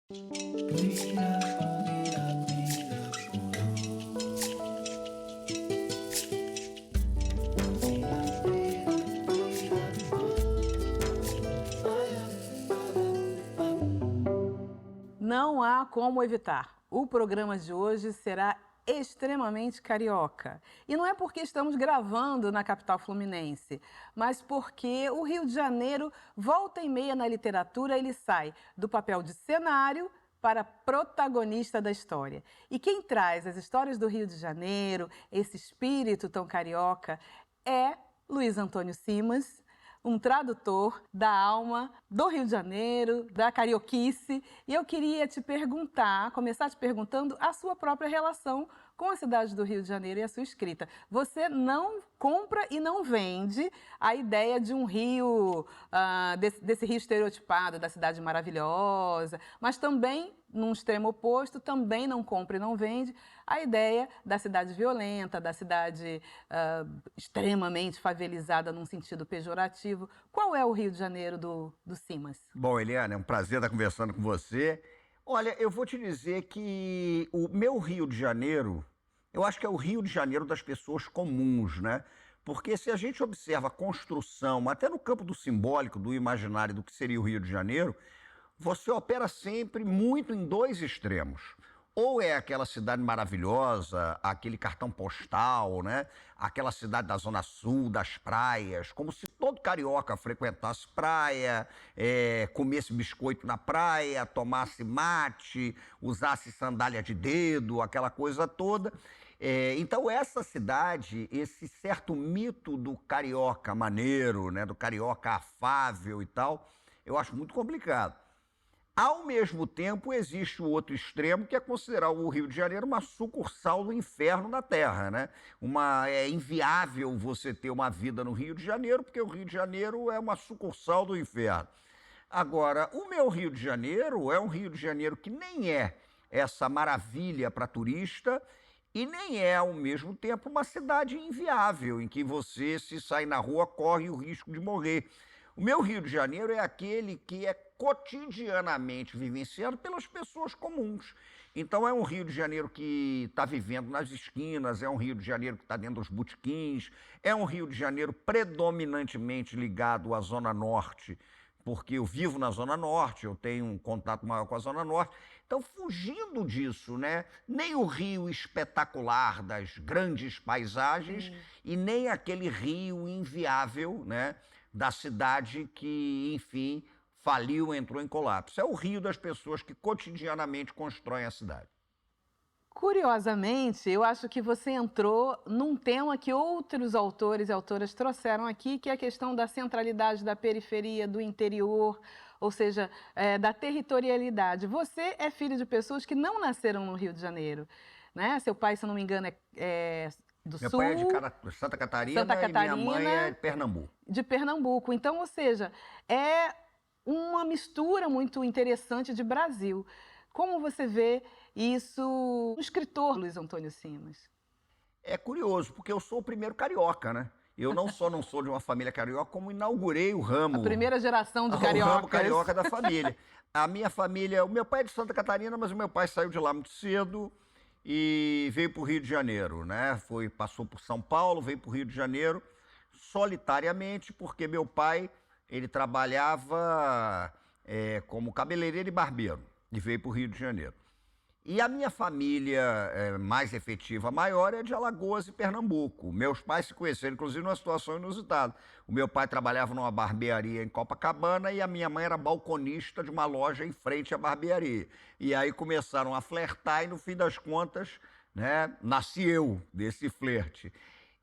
Não há como evitar. O programa de hoje será extremamente carioca. E não é porque estamos gravando na capital fluminense, mas porque o Rio de Janeiro, volta e meia na literatura, ele sai do papel de cenário para protagonista da história. E quem traz as histórias do Rio de Janeiro, esse espírito tão carioca, é Luiz Antônio Simas, um tradutor da alma do Rio de Janeiro, da carioquice. E eu queria te perguntar, começar te perguntando a sua própria relação com a cidade do Rio de Janeiro e a sua escrita. Você não compra e não vende a ideia de um rio, desse rio estereotipado, da cidade maravilhosa, mas também, num extremo oposto, também não compra e não vende a ideia da cidade violenta, da cidade extremamente favelizada num sentido pejorativo. Qual é o Rio de Janeiro do Simas? Bom, Eliana, é um prazer estar conversando com você. Olha, eu vou te dizer que o meu Rio de Janeiro, eu acho que é o Rio de Janeiro das pessoas comuns, né? Porque se a gente observa a construção, até no campo do simbólico, do imaginário do que seria o Rio de Janeiro, você opera sempre muito em dois extremos. Ou é aquela cidade maravilhosa, aquele cartão postal, né? Aquela cidade da Zona Sul, das praias, como se todo carioca frequentasse praia, comesse biscoito na praia, tomasse mate, usasse sandália de dedo, aquela coisa toda. Então essa cidade, esse certo mito do carioca maneiro, né? Do carioca afável e tal, eu acho muito complicado. Ao mesmo tempo, existe o outro extremo, que é considerar o Rio de Janeiro uma sucursal do inferno na Terra, né? É inviável você ter uma vida no Rio de Janeiro, porque o Rio de Janeiro é uma sucursal do inferno. Agora, o meu Rio de Janeiro é um Rio de Janeiro que nem é essa maravilha para turista e nem é, ao mesmo tempo, uma cidade inviável, em que você, se sair na rua, corre o risco de morrer. O meu Rio de Janeiro é aquele que é cotidianamente vivenciado pelas pessoas comuns. Então é um Rio de Janeiro que está vivendo nas esquinas, é um Rio de Janeiro que está dentro dos botequins, é um Rio de Janeiro predominantemente ligado à Zona Norte, porque eu vivo na Zona Norte, eu tenho um contato maior com a Zona Norte. Então, fugindo disso, né? Nem o Rio espetacular das grandes paisagens e nem aquele Rio inviável, né? Da cidade que, enfim, faliu, entrou em colapso. É o Rio das pessoas que cotidianamente constroem a cidade. Curiosamente, eu acho que você entrou num tema que outros autores e autoras trouxeram aqui, que é a questão da centralidade da periferia, do interior, ou seja, da territorialidade. Você é filho de pessoas que não nasceram no Rio de Janeiro, né? Seu pai, se não me engano, é do Meu Sul. pai é de Santa Catarina e minha mãe é de Pernambuco. De Pernambuco. Então, ou seja, é uma mistura muito interessante de Brasil. Como você vê isso no escritor Luiz Antônio Simas? É curioso, porque eu sou o primeiro carioca, né? Eu não sou de uma família carioca, como inaugurei o ramo. A primeira geração de cariocas. O ramo carioca da família. A minha família, o meu pai é de Santa Catarina, mas o meu pai saiu de lá muito cedo e veio para o Rio de Janeiro, né? Passou por São Paulo, veio para o Rio de Janeiro solitariamente, porque meu pai, ele trabalhava como cabeleireiro e barbeiro e veio para o Rio de Janeiro. E a minha família mais efetiva, maior, é de Alagoas e Pernambuco. Meus pais se conheceram, inclusive, numa situação inusitada. O meu pai trabalhava numa barbearia em Copacabana e a minha mãe era balconista de uma loja em frente à barbearia. E aí começaram a flertar e, no fim das contas, né, nasci eu desse flerte.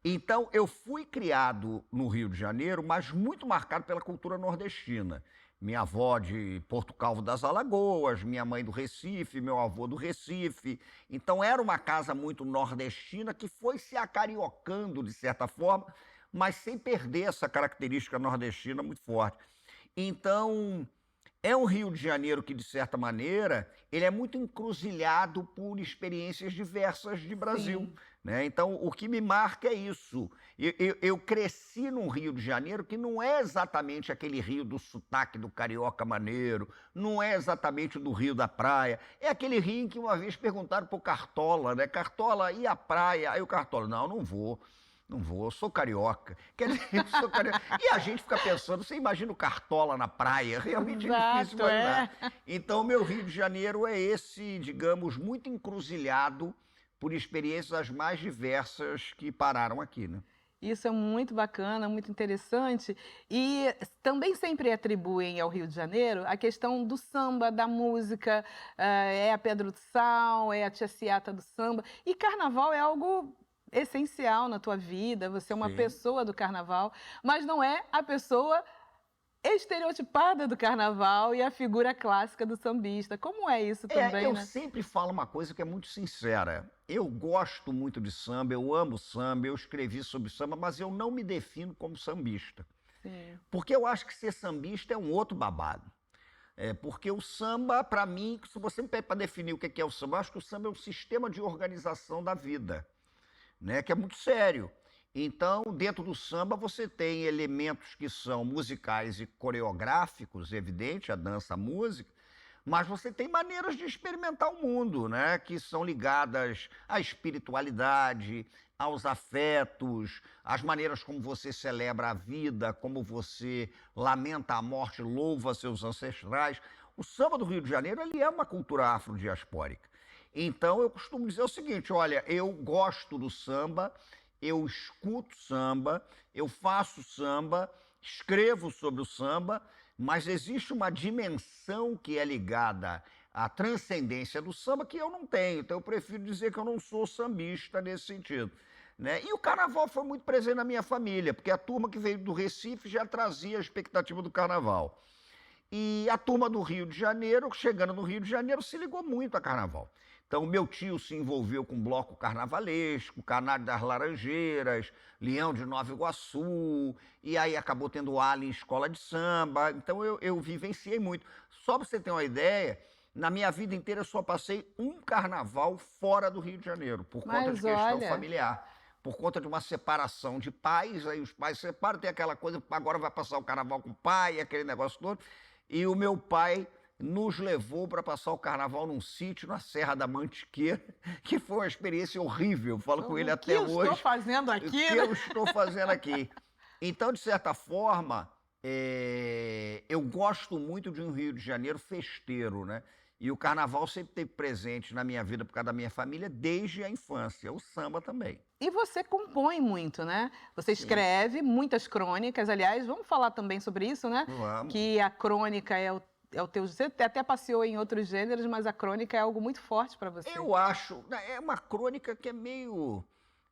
Então, eu fui criado no Rio de Janeiro, mas muito marcado pela cultura nordestina. Minha avó de Porto Calvo das Alagoas, minha mãe do Recife, meu avô do Recife. Então, era uma casa muito nordestina que foi se acariocando, de certa forma, mas sem perder essa característica nordestina muito forte. Então, é um Rio de Janeiro que, de certa maneira, ele é muito encruzilhado por experiências diversas de Brasil. né? Então, o que me marca é isso. Eu cresci num Rio de Janeiro que não é exatamente aquele Rio do sotaque do carioca maneiro, não é exatamente do Rio da praia, é aquele Rio em que uma vez perguntaram pro Cartola, né? Cartola, e a praia? Aí o Cartola, não, não vou. Não vou, eu sou carioca. Quer dizer, eu sou carioca. E a gente fica pensando, você imagina o Cartola na praia? Realmente é difícil Exato, imaginar. Então, o meu Rio de Janeiro é esse, digamos, muito encruzilhado por experiências as mais diversas que pararam aqui, né? Isso é muito bacana, muito interessante. E também sempre atribuem ao Rio de Janeiro a questão do samba, da música, é a Pedra do Sal, é a Tia Ciata do samba. E carnaval é algo essencial na tua vida, você é uma Sim. pessoa do carnaval, mas não é a pessoa estereotipada do carnaval e a figura clássica do sambista. Como é isso também, Eu né? sempre falo uma coisa que é muito sincera. Eu gosto muito de samba, eu amo samba, eu escrevi sobre samba, mas eu não me defino como sambista. Sim. Porque eu acho que ser sambista é um outro babado. Porque o samba, para mim, se você me pede para definir o que é o samba, eu acho que o samba é um sistema de organização da vida, né? Que é muito sério. Então, dentro do samba, você tem elementos que são musicais e coreográficos, evidente, a dança, a música, mas você tem maneiras de experimentar o mundo, né? Que são ligadas à espiritualidade, aos afetos, às maneiras como você celebra a vida, como você lamenta a morte, louva seus ancestrais. O samba do Rio de Janeiro, ele é uma cultura afrodiaspórica. Então, eu costumo dizer o seguinte, olha, eu gosto do samba, eu escuto samba, eu faço samba, escrevo sobre o samba, mas existe uma dimensão que é ligada à transcendência do samba que eu não tenho. Então eu prefiro dizer que eu não sou sambista nesse sentido, né? E o carnaval foi muito presente na minha família, porque a turma que veio do Recife já trazia a expectativa do carnaval. E a turma do Rio de Janeiro, chegando no Rio de Janeiro, se ligou muito a carnaval. Então, meu tio se envolveu com bloco carnavalesco, Canário das Laranjeiras, Leão de Nova Iguaçu, e aí acabou tendo ala em escola de samba. Então, eu vivenciei muito. Só para você ter uma ideia, na minha vida inteira eu só passei um carnaval fora do Rio de Janeiro, por conta de Mas questão olha, familiar. Por conta de uma separação de pais, aí os pais separam, tem aquela coisa, agora vai passar o carnaval com o pai, aquele negócio todo. E o meu pai nos levou para passar o carnaval num sítio na Serra da Mantiqueira, que foi uma experiência horrível. Falo com ele o que até eu estou hoje. fazendo O aqui, que né? eu estou fazendo aqui? Então, de certa forma, eu gosto muito de um Rio de Janeiro festeiro, né? E o carnaval sempre esteve presente na minha vida por causa da minha família desde a infância. O samba também. E você compõe muito, né? Você Sim, escreve muitas crônicas, aliás, vamos falar também sobre isso, né? vamos. Que a crônica é o teu. Você até passeou em outros gêneros, mas a crônica é algo muito forte para você. Eu acho, né, é uma crônica que é meio.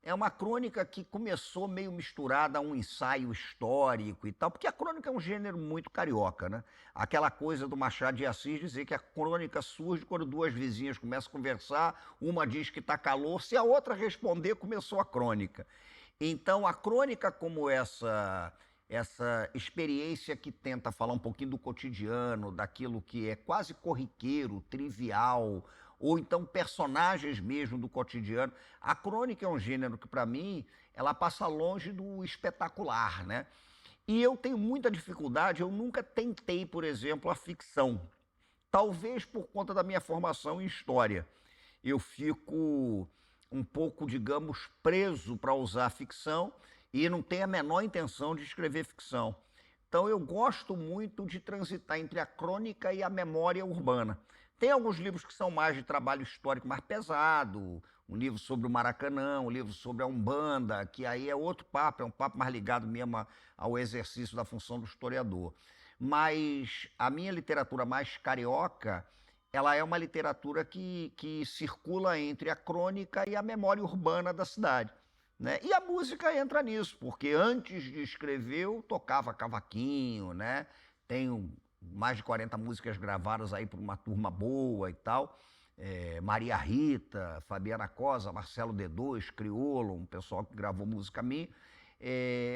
É uma crônica que começou meio misturada a um ensaio histórico e tal, porque a crônica é um gênero muito carioca, né? Aquela coisa do Machado de Assis dizer que a crônica surge quando duas vizinhas começam a conversar, uma diz que está calor, se a outra responder, começou a crônica. Então, a crônica como essa experiência que tenta falar um pouquinho do cotidiano, daquilo que é quase corriqueiro, trivial, ou então personagens mesmo do cotidiano. A crônica é um gênero que, para mim, ela passa longe do espetacular, né? E eu tenho muita dificuldade, eu nunca tentei, por exemplo, a ficção. Talvez por conta da minha formação em história. Eu fico um pouco, digamos, preso para usar a ficção e não tenho a menor intenção de escrever ficção. Então eu gosto muito de transitar entre a crônica e a memória urbana. Tem alguns livros que são mais de trabalho histórico mais pesado, um livro sobre o Maracanã, um livro sobre a Umbanda, que aí é outro papo, é um papo mais ligado mesmo ao exercício da função do historiador. Mas a minha literatura mais carioca, ela é uma literatura que circula entre a crônica e a memória urbana da cidade, né? E a música entra nisso, porque antes de escrever eu tocava cavaquinho, né? Tenho mais de 40 músicas gravadas aí por uma turma boa e tal. Maria Rita, Fabiana Cosa, Marcelo D2, Criolo, um pessoal que gravou música minha.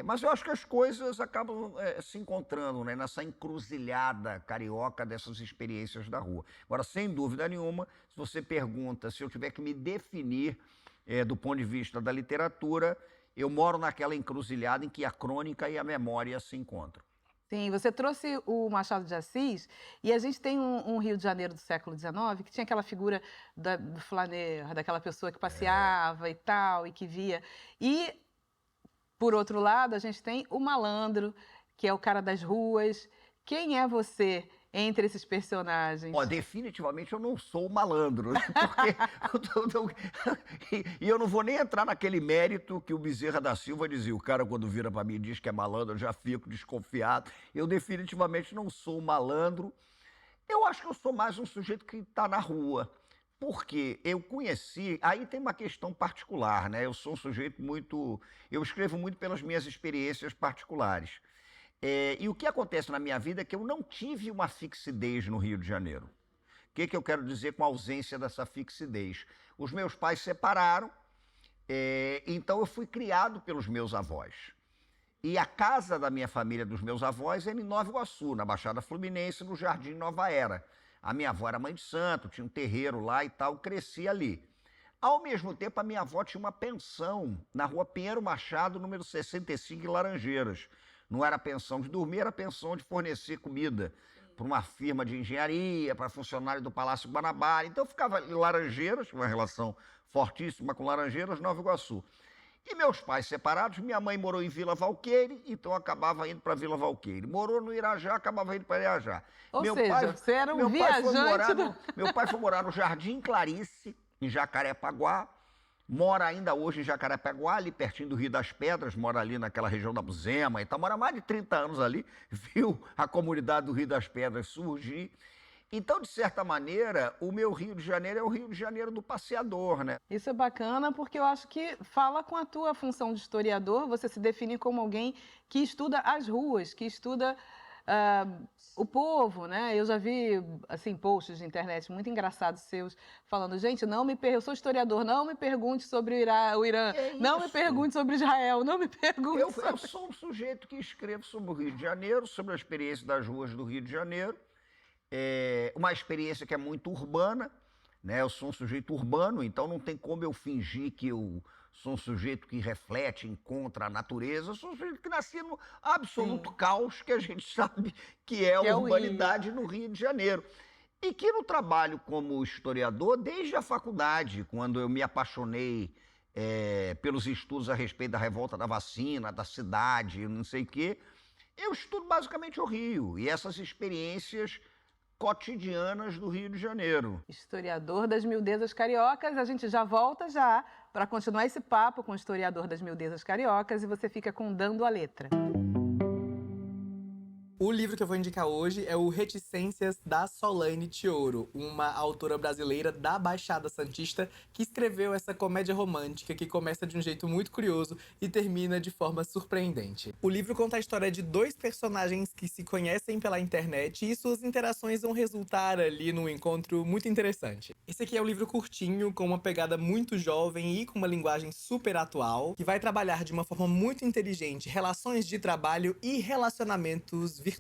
Mas eu acho que as coisas acabam se encontrando, né, nessa encruzilhada carioca dessas experiências da rua. Agora, sem dúvida nenhuma, se você pergunta se eu tiver que me definir do ponto de vista da literatura, eu moro naquela encruzilhada em que a crônica e a memória se encontram. Sim, você trouxe o Machado de Assis e a gente tem um Rio de Janeiro do século XIX que tinha aquela figura do flaner, daquela pessoa que passeava e tal, e que via. E, por outro lado, a gente tem o malandro, que é o cara das ruas. Quem é você entre esses personagens? Ó, definitivamente eu não sou malandro, né? E eu não vou nem entrar naquele mérito que o Bezerra da Silva dizia. O cara, quando vira para mim e diz que é malandro, eu já fico desconfiado. Eu definitivamente não sou malandro. Eu acho que eu sou mais um sujeito que está na rua. Porque eu conheci. Aí tem uma questão particular, né? Eu sou um sujeito muito. Eu escrevo muito pelas minhas experiências particulares. E o que acontece na minha vida é que eu não tive uma fixidez no Rio de Janeiro. O que eu quero dizer com a ausência dessa fixidez? Os meus pais se separaram, então eu fui criado pelos meus avós. E a casa da minha família, dos meus avós, era em Nova Iguaçu, na Baixada Fluminense, no Jardim Nova Era. A minha avó era mãe de santo, tinha um terreiro lá e tal, cresci ali. Ao mesmo tempo, a minha avó tinha uma pensão na rua Pinheiro Machado, número 65, em Laranjeiras. Não era pensão de dormir, era pensão de fornecer comida para uma firma de engenharia, para funcionário do Palácio Guanabara. Então eu ficava em Laranjeiras, uma relação fortíssima com Laranjeiras, Nova Iguaçu. E meus pais separados, minha mãe morou em Vila Valqueire, então eu acabava indo para Vila Valqueire. Morou no Irajá, acabava indo para Irajá. Ou seja, você era um viajante. Meu pai foi morar no Jardim Clarice, em Jacarepaguá. Mora ainda hoje em Jacarepaguá, ali pertinho do Rio das Pedras, mora ali naquela região da Buzema e tal, mora há mais de 30 anos ali, viu a comunidade do Rio das Pedras surgir. Então, de certa maneira, o meu Rio de Janeiro é o Rio de Janeiro do passeador, né? Isso é bacana porque eu acho que fala com a tua função de historiador, você se define como alguém que estuda as ruas, que estuda o povo, né? Eu já vi, assim, posts de internet muito engraçados seus, falando, gente, eu sou historiador, não me pergunte sobre o Irã, não me pergunte sobre Israel, não me pergunte Eu sou um sujeito que escrevo sobre o Rio de Janeiro, sobre a experiência das ruas do Rio de Janeiro, uma experiência que é muito urbana, né? Eu sou um sujeito urbano, então não tem como eu fingir que eu sou um sujeito que reflete, encontra a natureza. Eu sou um sujeito que nasci no absoluto caos que a gente sabe que é a urbanidade no Rio de Janeiro. E que no trabalho como historiador, desde a faculdade, quando eu me apaixonei pelos estudos a respeito da revolta da vacina, da cidade, não sei o quê, eu estudo basicamente o Rio e essas experiências cotidianas do Rio de Janeiro. Historiador das miudezas cariocas, a gente já volta para continuar esse papo com o historiador das miudezas cariocas e você fica com Dando a Letra. O livro que eu vou indicar hoje é o Reticências, da Solaine Thioro, uma autora brasileira da Baixada Santista que escreveu essa comédia romântica que começa de um jeito muito curioso e termina de forma surpreendente. O livro conta a história de dois personagens que se conhecem pela internet e suas interações vão resultar ali num encontro muito interessante. Esse aqui é um livro curtinho, com uma pegada muito jovem e com uma linguagem super atual, que vai trabalhar de uma forma muito inteligente relações de trabalho e relacionamentos virtuais.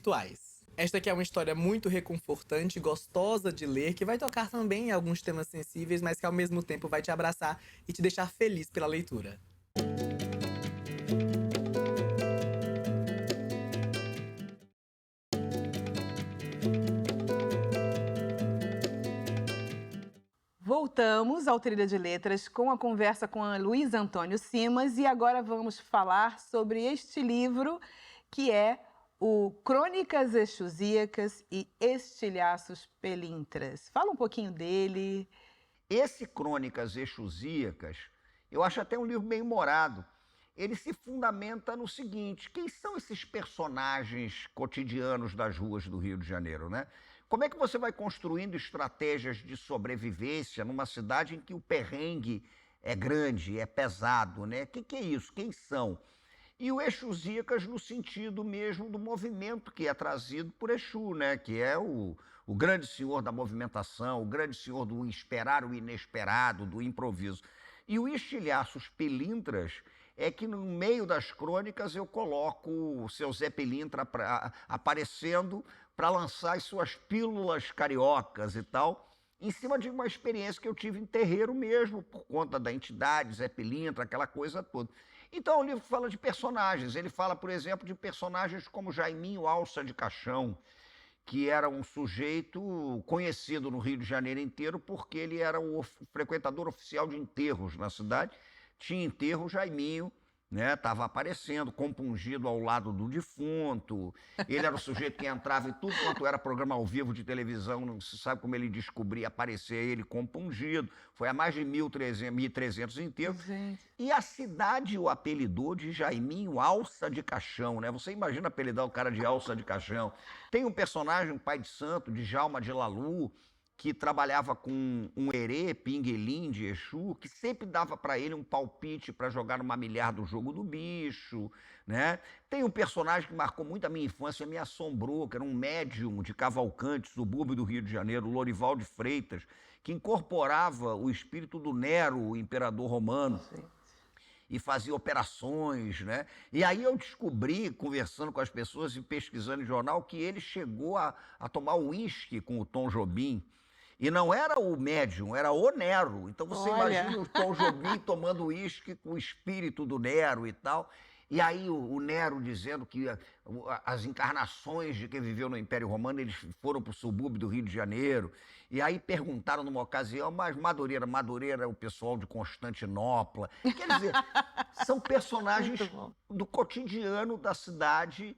Esta aqui é uma história muito reconfortante, gostosa de ler, que vai tocar também em alguns temas sensíveis, mas que ao mesmo tempo vai te abraçar e te deixar feliz pela leitura. Voltamos ao Trilha de Letras com a conversa com a Luiz Antônio Simas e agora vamos falar sobre este livro que é o Crônicas Exusíacas e Estilhaços Pelintras. Fala um pouquinho dele. Esse Crônicas Exusíacas, eu acho até um livro bem humorado. Ele se fundamenta no seguinte: quem são esses personagens cotidianos das ruas do Rio de Janeiro, né? Como é que você vai construindo estratégias de sobrevivência numa cidade em que o perrengue é grande, é pesado, né? O que é isso? Quem são? E o Exusíacas no sentido mesmo do movimento que é trazido por Exu, né? Que é o grande senhor da movimentação, o grande senhor do esperar o inesperado, do improviso. E o Estilhaços Pelintras é que no meio das crônicas eu coloco o seu Zé Pilintra aparecendo para lançar as suas pílulas cariocas e tal, em cima de uma experiência que eu tive em terreiro mesmo, por conta da entidade, Zé Pilintra, aquela coisa toda. Então o livro fala de personagens, ele fala, por exemplo, de personagens como Jaiminho Alça de Caixão, que era um sujeito conhecido no Rio de Janeiro inteiro porque ele era o frequentador oficial de enterros na cidade. Tinha enterro, Jaiminho, né, estava aparecendo, compungido ao lado do defunto. Ele era o sujeito que entrava em tudo quanto era programa ao vivo de televisão, não se sabe como ele descobria aparecer ele compungido. Foi a mais de 1.300 enterros. Gente. E a cidade o apelidou de Jaiminho Alça de Caixão, né? Você imagina apelidar o cara de Alça de Caixão. Tem um personagem, um pai de santo, Djalma de Lalu, que trabalhava com um herê, Pinguelim de Exu, que sempre dava para ele um palpite para jogar no mamilhar do jogo do bicho, né? Tem um personagem que marcou muito a minha infância, me assombrou, que era um médium de Cavalcante, subúrbio do Rio de Janeiro, Lorival de Freitas, que incorporava o espírito do Nero, o imperador romano. Sim. E fazia operações, né? E aí eu descobri, conversando com as pessoas e pesquisando em jornal, que ele chegou a tomar uísque com o Tom Jobim. E não era o médium, era o Nero. Então você imagina o Tom Jobim tomando uísque com o espírito do Nero e tal. E aí o Nero dizendo que as encarnações de quem viveu no Império Romano, eles foram para o subúrbio do Rio de Janeiro. E aí perguntaram numa ocasião, mas Madureira é o pessoal de Constantinopla. Quer dizer, são personagens do cotidiano da cidade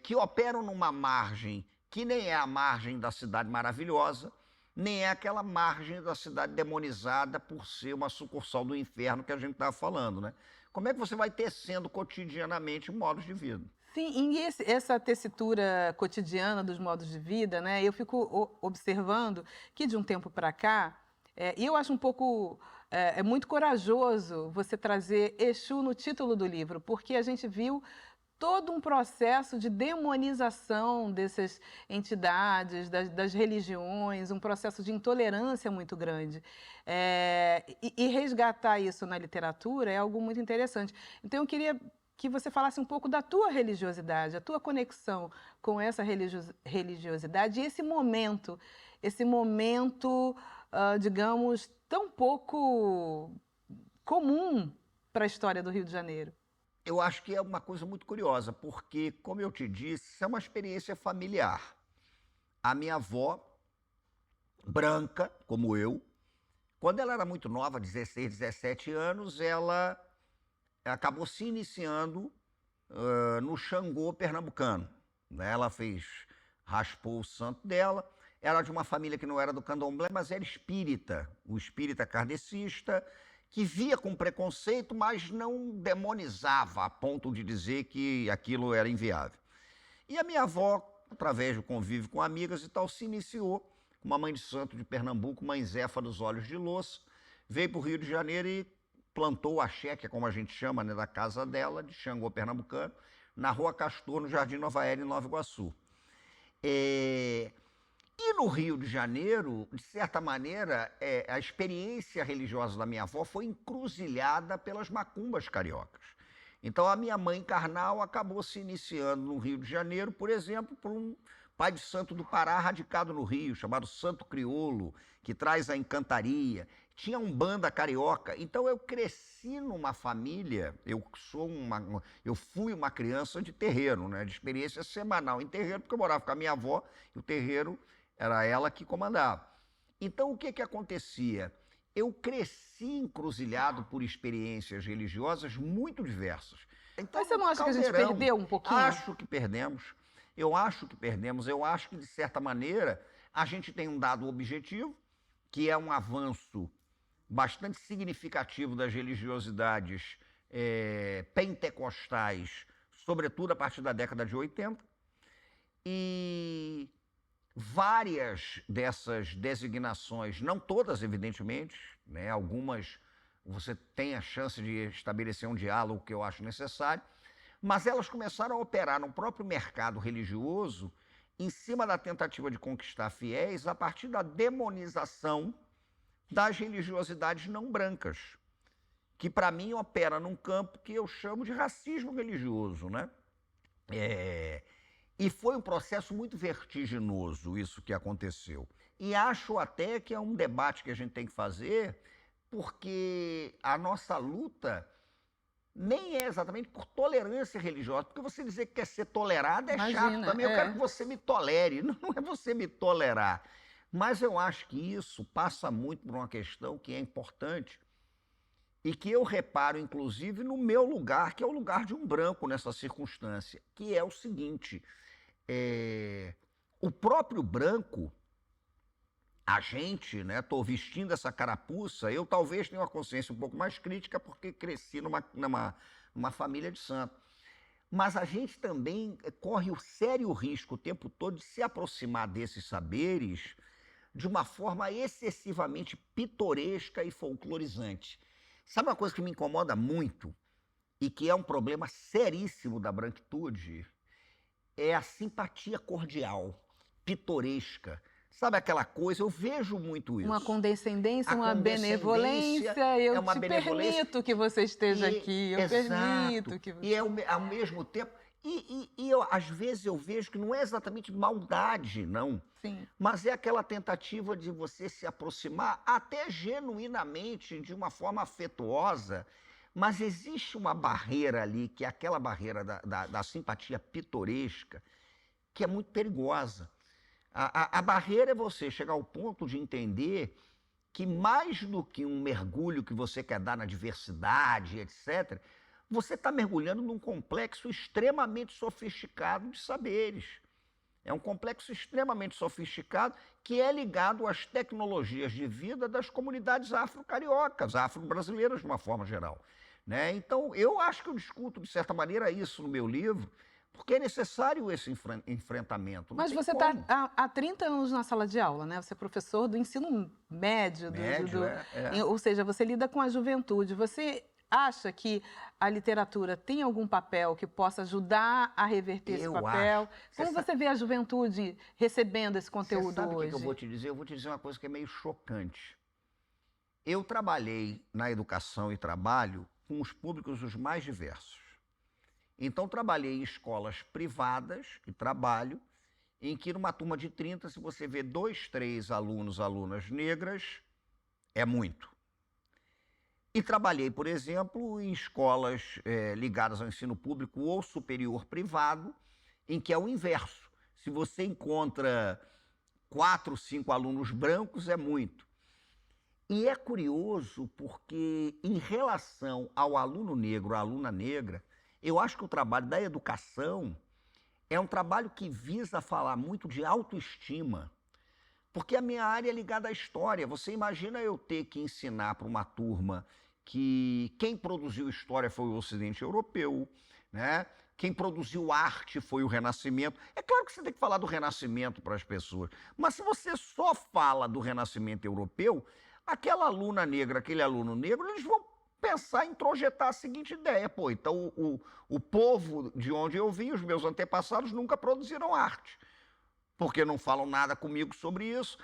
que operam numa margem que nem é a margem da cidade maravilhosa, nem é aquela margem da cidade demonizada por ser uma sucursal do inferno que a gente estava falando, né? Como é que você vai tecendo cotidianamente modos de vida? Sim, e essa tessitura cotidiana dos modos de vida, né? Eu fico observando que de um tempo para cá, e eu acho um pouco é muito corajoso você trazer Exu no título do livro, porque a gente viu todo um processo de demonização dessas entidades, das religiões, um processo de intolerância muito grande. E resgatar isso na literatura é algo muito interessante. Então, eu queria que você falasse um pouco da tua religiosidade, a tua conexão com essa religiosidade e esse momento, digamos, tão pouco comum para a história do Rio de Janeiro. Eu acho que é uma coisa muito curiosa, porque, como eu te disse, é uma experiência familiar. A minha avó, branca, como eu, quando ela era muito nova, 16, 17 anos, ela acabou se iniciando no Xangô pernambucano. Ela raspou o santo dela, era de uma família que não era do candomblé, mas era espírita, o espírita kardecista, que via com preconceito, mas não demonizava a ponto de dizer que aquilo era inviável. E a minha avó, através do convívio com amigas e tal, se iniciou com uma mãe de santo de Pernambuco, mãe Zefa dos Olhos de Louça, veio para o Rio de Janeiro e plantou o axé, que é como a gente chama, né, da casa dela, de Xangô pernambucano, na Rua Castor, no Jardim Nova Era, em Nova Iguaçu. E no Rio de Janeiro, de certa maneira, a experiência religiosa da minha avó foi encruzilhada pelas macumbas cariocas. Então, a minha mãe carnal acabou se iniciando no Rio de Janeiro, por exemplo, por um pai de santo do Pará radicado no Rio, chamado Santo Crioulo, que traz a encantaria. Tinha um banda carioca. Então, eu cresci numa família, eu fui uma criança de terreiro, né, de experiência semanal em terreiro, porque eu morava com a minha avó e o terreiro era ela que comandava. Então, o que acontecia? Eu cresci encruzilhado por experiências religiosas muito diversas. Então, mas você não acha que a gente perdeu um pouquinho? Acho que perdemos. Eu acho que perdemos. Eu acho que, de certa maneira, a gente tem um dado objetivo, que é um avanço bastante significativo das religiosidades pentecostais, sobretudo a partir da década de 80. E várias dessas designações, não todas, evidentemente, né? Algumas você tem a chance de estabelecer um diálogo que eu acho necessário, mas elas começaram a operar no próprio mercado religioso em cima da tentativa de conquistar fiéis a partir da demonização das religiosidades não brancas. que para mim opera num campo que eu chamo de racismo religioso, né? E foi um processo muito vertiginoso isso que aconteceu. E acho até que é um debate que a gente tem que fazer, porque a nossa luta nem é exatamente por tolerância religiosa, porque você dizer que quer ser tolerado é chato também. Eu quero que você me tolere, não é você me tolerar. Mas eu acho que isso passa muito por uma questão que é importante e que eu reparo, inclusive, no meu lugar, que é o lugar de um branco nessa circunstância, que é o seguinte: o próprio branco, a gente, né, tô vestindo essa carapuça, eu talvez tenha uma consciência um pouco mais crítica porque cresci numa família de santo. Mas a gente também corre o sério risco o tempo todo de se aproximar desses saberes de uma forma excessivamente pitoresca e folclorizante. Sabe uma coisa que me incomoda muito e que é um problema seríssimo da branquitude? É a simpatia cordial, pitoresca. Sabe aquela coisa? Eu vejo muito isso. Uma condescendência, uma benevolência. Eu te permito que você esteja aqui. Eu permito que você... E ao mesmo tempo... às vezes eu vejo que não é exatamente maldade, não. Sim. Mas é aquela tentativa de você se aproximar até genuinamente, de uma forma afetuosa. Mas existe uma barreira ali, que é aquela barreira da simpatia pitoresca, que é muito perigosa. A barreira é você chegar ao ponto de entender que mais do que um mergulho que você quer dar na diversidade, etc., você está mergulhando num complexo extremamente sofisticado de saberes. É um complexo extremamente sofisticado que é ligado às tecnologias de vida das comunidades afro-cariocas, afro-brasileiras de uma forma geral, né? Então, eu acho que eu discuto, de certa maneira, isso no meu livro, porque é necessário esse enfrentamento. Mas você está há 30 anos na sala de aula, né? Você é professor do ensino médio. Ou seja, você lida com a juventude. Você acha que a literatura tem algum papel que possa ajudar a reverter esse papel? Como você vê a juventude recebendo esse conteúdo hoje? Sabe o que eu vou te dizer? Eu vou te dizer uma coisa que é meio chocante. Eu trabalhei na educação e trabalho com os públicos os mais diversos. Então, trabalhei em escolas privadas e trabalho, em que numa turma de 30, se você vê 2, 3 alunos, alunas negras, é muito. E trabalhei, por exemplo, em escolas ligadas ao ensino público ou superior privado, em que é o inverso. Se você encontra 4, 5 alunos brancos, é muito. E é curioso porque, em relação ao aluno negro, à aluna negra, eu acho que o trabalho da educação é um trabalho que visa falar muito de autoestima, porque a minha área é ligada à história. Você imagina eu ter que ensinar para uma turma que quem produziu história foi o Ocidente Europeu, né? Quem produziu arte foi o Renascimento. É claro que você tem que falar do Renascimento para as pessoas, mas se você só fala do Renascimento Europeu, aquela aluna negra, aquele aluno negro, eles vão pensar em introjetar a seguinte ideia: pô, então o povo de onde eu vim, os meus antepassados, nunca produziram arte, porque não falam nada comigo sobre isso.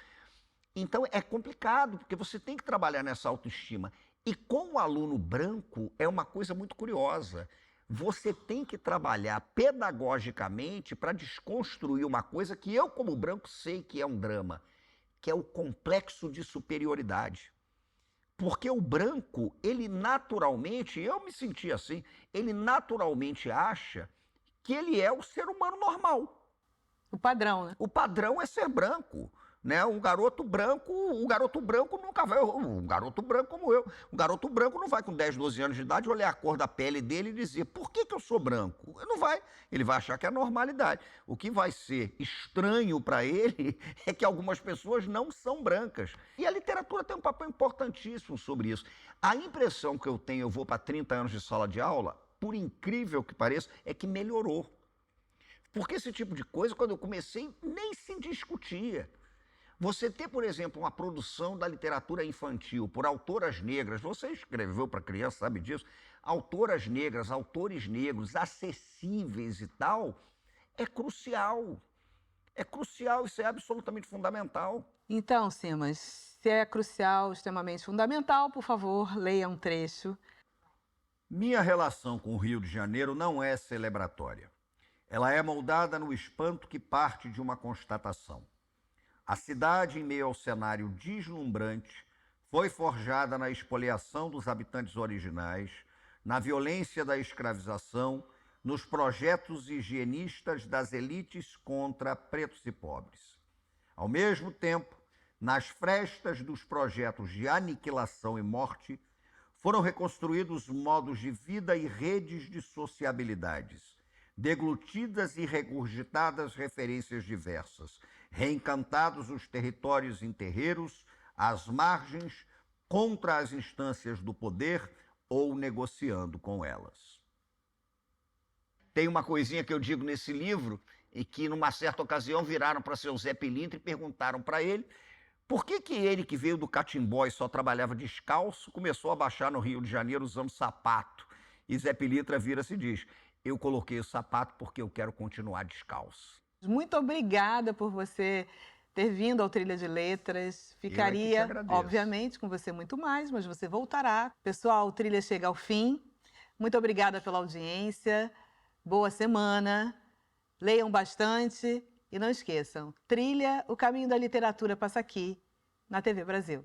Então é complicado, porque você tem que trabalhar nessa autoestima. E com o aluno branco é uma coisa muito curiosa. Você tem que trabalhar pedagogicamente para desconstruir uma coisa que eu, como branco, sei que é um drama, que é o complexo de superioridade. Porque o branco, ele naturalmente, eu me senti assim, ele naturalmente acha que ele é o ser humano normal. O padrão, né? O padrão é ser branco, né? O garoto branco nunca vai, um garoto branco como eu, um garoto branco não vai com 10, 12 anos de idade olhar a cor da pele dele e dizer: por que eu sou branco? Ele não vai, ele vai achar que é normalidade. O que vai ser estranho para ele é que algumas pessoas não são brancas. E a literatura tem um papel importantíssimo sobre isso. A impressão que eu tenho, eu vou para 30 anos de sala de aula, por incrível que pareça, é que melhorou. Porque esse tipo de coisa, quando eu comecei, nem se discutia. Você ter, por exemplo, uma produção da literatura infantil por autoras negras, você escreveu para criança, sabe disso, autoras negras, autores negros, acessíveis e tal, é crucial. É crucial, isso é absolutamente fundamental. Então, Simas, se é crucial, extremamente fundamental, por favor, leia um trecho Minha relação com o Rio de Janeiro não é celebratória. Ela é moldada no espanto que parte de uma constatação. A cidade, em meio ao cenário deslumbrante, foi forjada na expoliação dos habitantes originais, na violência da escravização, nos projetos higienistas das elites contra pretos e pobres. Ao mesmo tempo, nas frestas dos projetos de aniquilação e morte, foram reconstruídos modos de vida e redes de sociabilidades, deglutidas e regurgitadas referências diversas, reencantados os territórios interreiros, às margens, contra as instâncias do poder ou negociando com elas. Tem uma coisinha que eu digo nesse livro, e que numa certa ocasião viraram para seu Zé Pilintra e perguntaram para ele por que ele, que veio do catimbó e só trabalhava descalço, começou a baixar no Rio de Janeiro usando sapato. E Zé Pilintra vira-se e diz: eu coloquei o sapato porque eu quero continuar descalço. Muito obrigada por você ter vindo ao Trilha de Letras. Ficaria, obviamente, com você muito mais, mas você voltará. Pessoal, o Trilha chega ao fim. Muito obrigada pela audiência. Boa semana. Leiam bastante e não esqueçam, Trilha, o caminho da literatura passa aqui, na TV Brasil.